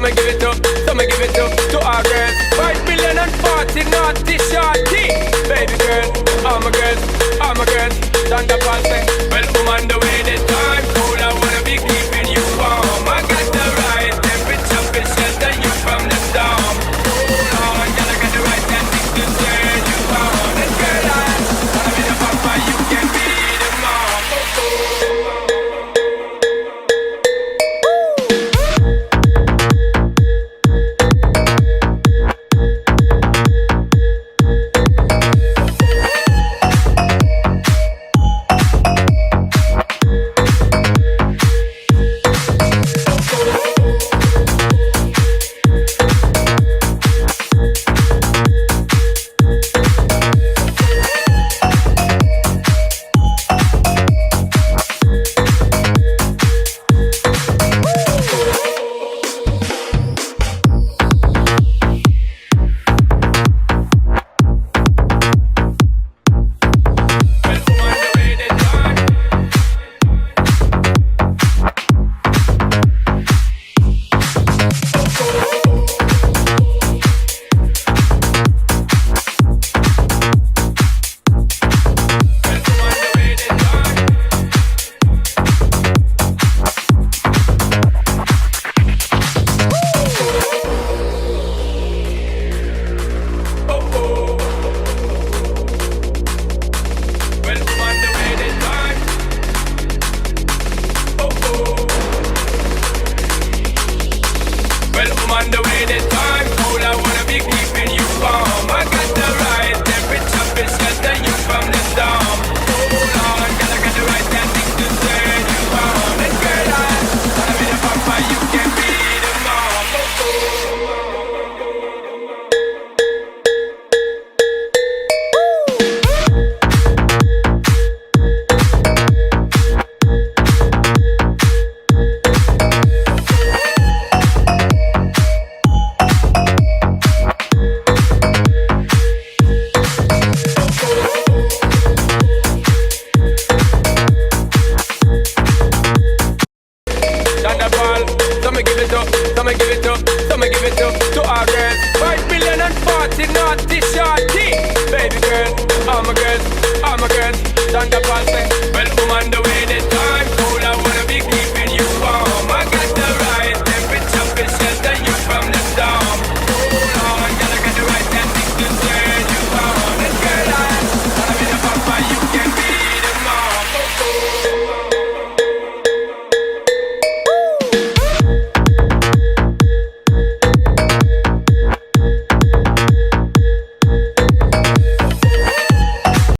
me give it up, so me give it up to our girls. 5,040,000 naughty shorty. Baby girl, all my girls, all my girls. Thunder Paul say, well, woman, the way the time cold, I wanna be keeping you warm. I got the right temperature to shelter you from the storm. Hold on, girl, I got the right tactics to turn you on. And girl, I wanna be the papa, you can be the mom. So me give it up, so me give it up, so me give it up to our girls. 5,040,000 naughty shorty. Baby girl, all my girls, all my girls. Thunder Paul say, well, woman, the way